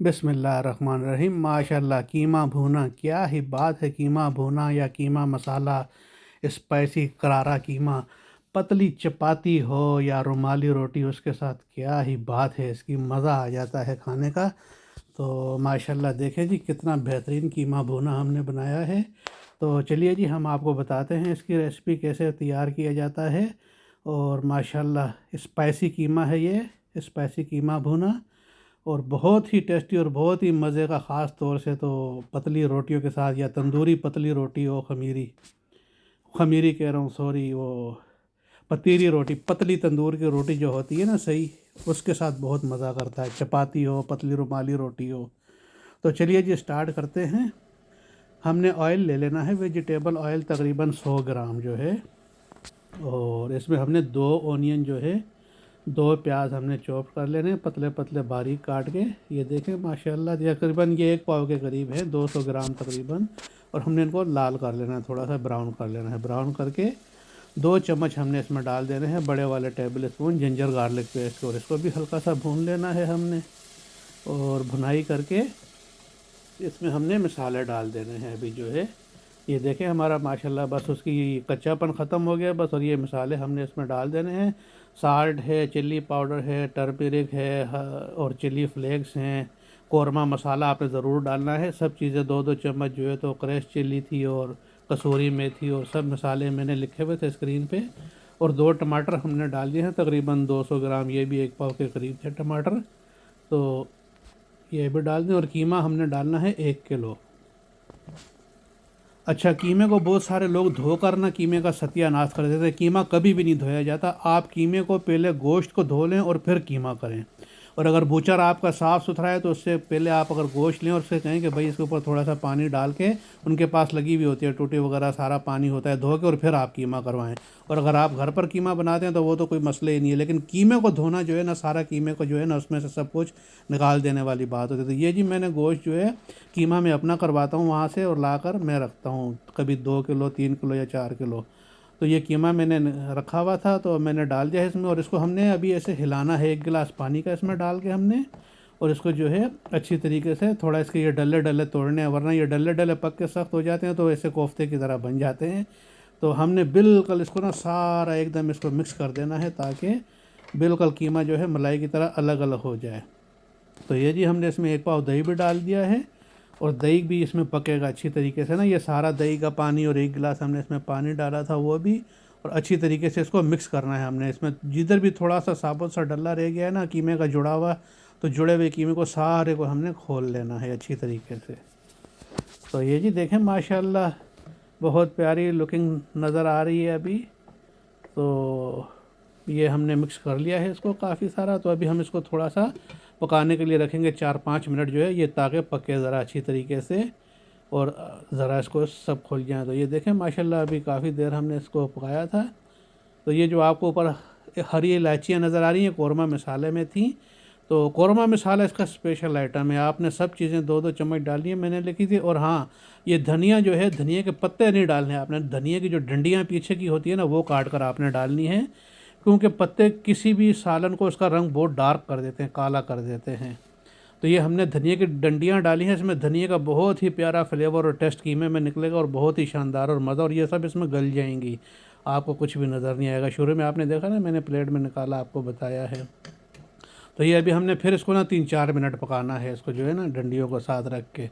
बिस्मिल्लाहिर्रहमानिर्रहीम। माशाल्लाह, कीमा भुना, क्या ही बात है। कीमा भुना या कीमा मसाला, स्पाइसी करारा कीमा, पतली चपाती हो या रुमाली रोटी, उसके साथ क्या ही बात है। इसकी मज़ा आ जाता है खाने का। तो माशाल्लाह देखें जी, कितना बेहतरीन कीमा भुना हमने बनाया है। तो चलिए जी, हम आपको बताते हैं इसकी रेसिपी कैसे तैयार किया जाता है। और माशाल्लाह स्पाइसी कीमा है ये, स्पाइसी कीमा भुना, और बहुत ही टेस्टी और बहुत ही मज़े का। ख़ास तौर से तो पतली रोटियों के साथ, या तंदूरी पतली रोटी हो, खमीरी खमीरी कह रहा हूँ, सॉरी, वो पतीली रोटी, पतली तंदूर की रोटी जो होती है ना, सही, उसके साथ बहुत मज़ा करता है। चपाती हो, पतली रुमाली रोटी हो। तो चलिए जी, स्टार्ट करते हैं। हमने ऑयल ले लेना है, वेजिटेबल ऑयल, तकरीबन 100 ग्राम जो है। और इसमें हमने 2 ऑनियन जो है, 2 प्याज हमने चॉप कर लेने हैं, पतले पतले बारीक काट के। ये देखें माशाल्लाह, ये तकरीबन ये 1 पाव के करीब है, 200 ग्राम तकरीबन। और हमने इनको लाल कर लेना है, थोड़ा सा ब्राउन कर लेना है। ब्राउन करके 2 चम्मच हमने इसमें डाल देने हैं, बड़े वाले table spoon ginger garlic paste. और इसको भी हल्का सा भून लेना है हमने। और भुनाई करके इसमें हमने मसाले डाल देने हैं अभी जो है। ये देखें हमारा माशाल्लाह बस उसकी कच्चापन ख़त्म हो गया बस। और ये मसाले हमने इसमें डाल देने हैं। साल्ट है, चिल्ली पाउडर है, टर्मरिक है, और चिल्ली फ्लेक्स हैं। कौरमा मसाला आपने ज़रूर डालना है। सब चीज़ें 2-2 चम्मच जो है, तो क्रश चिल्ली थी और कसूरी मेथी, और सब मसाले मैंने लिखे हुए थे स्क्रीन पे। और 2 टमाटर हमने डाल दिए हैं, तकरीबन 200 ग्राम, ये भी 1 पाव के करीब थे टमाटर। तो ये भी डाल दें। और कीमा हमने डालना है 1 किलो। अच्छा, कीमे को बहुत सारे लोग धोकर ना कीमे का सत्यानाश कर देते हैं। कीमा कभी भी नहीं धोया जाता। आप कीमे को पहले गोश्त को धो लें और फिर कीमा करें। और अगर बूचर आपका साफ़ सुथरा है तो उससे पहले आप अगर गोश्त लें और उससे कहें कि भाई इसके ऊपर थोड़ा सा पानी डाल के, उनके पास लगी हुई होती है टूटी वगैरह, सारा पानी होता है, धो के और फिर आप कीमा करवाएं। और अगर आप घर पर कीमा बनाते हैं तो वो तो कोई मसला ही नहीं है। लेकिन कीमे को धोना जो है ना, सारा कीमे को जो है ना, उसमें से सब कुछ निकाल देने वाली बात होती है। तो ये जी, मैंने गोश्त जो है कीमा मैं अपना करवाता हूँ वहाँ से, और लाकर मैं रखता हूँ कभी 2 किलो, 3 किलो या 4 किलो। तो ये कीमा मैंने रखा हुआ था, तो मैंने डाल दिया है इसमें। और इसको हमने अभी ऐसे हिलाना है, 1 गिलास पानी का इसमें डाल के हमने। और इसको जो है अच्छी तरीके से थोड़ा इसके ये डल्ले डल्ले तोड़ने हैं, वरना ये डल्ले डल्ले पक के सख्त हो जाते हैं तो ऐसे कोफ्ते की तरह बन जाते हैं। तो हमने बिल्कुल इसको ना सारा एकदम इसको मिक्स कर देना है, ताकि बिल्कुल कीमा जो है मलाई की तरह अलग अलग हो जाए। तो ये जी, हमने इसमें 1 पाव दही भी डाल दिया है। और दही भी इसमें पकेगा अच्छी तरीके से ना, ये सारा दही का पानी, और 1 गिलास हमने इसमें पानी डाला था वो भी। और अच्छी तरीके से इसको मिक्स करना है हमने। इसमें जिधर भी थोड़ा सा साबुत सा डल्ला रह गया है ना कीमे का जुड़ा हुआ, तो जुड़े हुए कीमे को सारे को हमने खोल लेना है अच्छी तरीके से। तो ये जी देखें माशाल्लाह, बहुत प्यारी लुकिंग नज़र आ रही है अभी। तो ये हमने मिक्स कर लिया है इसको काफ़ी सारा। तो अभी हम इसको थोड़ा सा पकाने के लिए रखेंगे 4-5 मिनट जो है, ये ताकि पके ज़रा अच्छी तरीके से, और ज़रा इसको सब खुल जाए। तो ये देखें माशाल्लाह, अभी काफ़ी देर हमने इसको पकाया था। तो ये जो आपको ऊपर हरी इलायचियाँ नज़र आ रही हैं, कौरमा मसाले में थी। तो कौरमा मसाला इसका स्पेशल आइटम है। आपने सब चीज़ें 2-2 चम्मच डालनी है, मैंने लिखी थी। और हाँ, ये धनिया जो है, धनिया के पत्ते नहीं डालने आपने। धनिया की जो डंडियाँ पीछे की होती है ना, वो काट कर आपने डालनी है। क्योंकि पत्ते किसी भी सालन को उसका रंग बहुत डार्क कर देते हैं, काला कर देते हैं। तो ये हमने धनिया की डंडियाँ डाली हैं इसमें। धनिया का बहुत ही प्यारा फ्लेवर और टेस्ट कीमे में निकलेगा, और बहुत ही शानदार और मज़ा। और ये सब इसमें गल जाएंगी, आपको कुछ भी नज़र नहीं आएगा। शुरू में आपने देखा ना, मैंने प्लेट में निकाला आपको बताया है। तो ये अभी हमने फिर इसको ना 3-4 मिनट पकाना है इसको जो है ना, डंडियों को साथ रख के।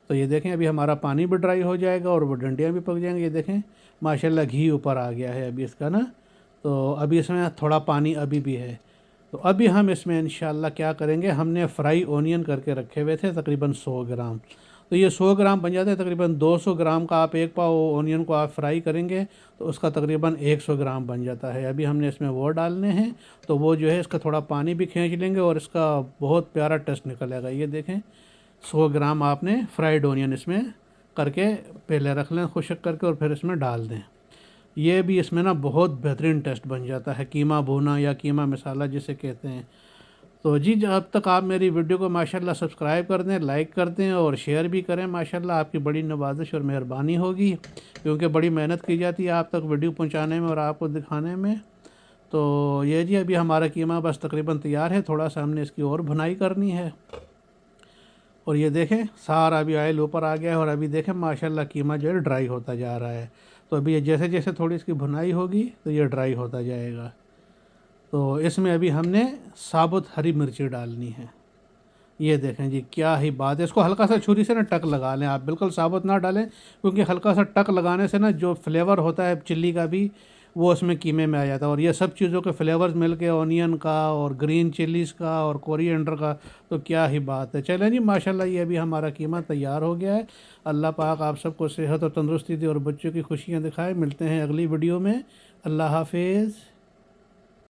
तो ये देखें अभी हमारा पानी भी ड्राई हो जाएगा और वो डंडियाँ भी पक जाएंगी। ये देखें माशाल्लाह, घी ऊपर आ गया है अभी इसका ना। तो अभी इसमें थोड़ा पानी अभी भी है। तो अभी हम इसमें इंशाल्लाह क्या करेंगे, हमने फ्राई ओनियन करके रखे हुए थे तकरीबन 100 ग्राम। तो ये 100 ग्राम बन जाते हैं तकरीबन 200 ग्राम का। आप 1 पाव ओनियन को आप फ्राई करेंगे तो उसका तकरीबन 100 ग्राम बन जाता है। अभी हमने इसमें वो डालने हैं। तो वो जो है इसका थोड़ा पानी भी खींच लेंगे और इसका बहुत प्यारा टेस्ट निकलेगा। ये देखें 100 ग्राम आपने फ्राइड ओनियन इसमें करके पहले रख लें खुश्क करके, और फिर इसमें डाल दें। ये भी इसमें ना बहुत बेहतरीन टेस्ट बन जाता है, कीमा भुना या कीमा मसाला जिसे कहते हैं। तो जी, जब तक आप मेरी वीडियो को माशाल्लाह सब्सक्राइब कर दें, लाइक कर दें और शेयर भी करें, माशाल्लाह आपकी बड़ी नवाजिश और मेहरबानी होगी। क्योंकि बड़ी मेहनत की जाती है आप तक वीडियो पहुंचाने में और आपको दिखाने में। तो ये जी, अभी हमारा कीमा बस तकरीबन तैयार है। थोड़ा सा हमने इसकी और भुनाई करनी है। اور یہ دیکھیں سارا ابھی آئل اوپر آ گیا ہے، اور ابھی دیکھیں ماشاءاللہ قیمہ جو ہے ڈرائی ہوتا جا رہا ہے۔ تو ابھی یہ جیسے جیسے تھوڑی اس کی بھنائی ہوگی تو یہ ڈرائی ہوتا جائے گا۔ تو اس میں ابھی ہم نے ثابت ہری مرچی ڈالنی ہے۔ یہ دیکھیں جی کیا ہی بات ہے، اس کو ہلکا سا چھری سے نا ٹک لگا لیں آپ، بالکل ثابت نہ ڈالیں، کیونکہ ہلکا سا ٹک لگانے سے نا جو فلیور ہوتا ہے چلی کا بھی وہ اس میں قیمے میں آ جاتا ہے، اور یہ سب چیزوں کے فلیورز مل کے اونین کا اور گرین چلیز کا اور کوریانڈر کا، تو کیا ہی بات ہے۔ چلیں جی ماشاءاللہ یہ ابھی ہمارا قیمہ تیار ہو گیا ہے۔ اللہ پاک آپ سب کو صحت اور تندرستی دے اور بچوں کی خوشیاں دکھائے۔ ملتے ہیں اگلی ویڈیو میں۔ اللہ حافظ۔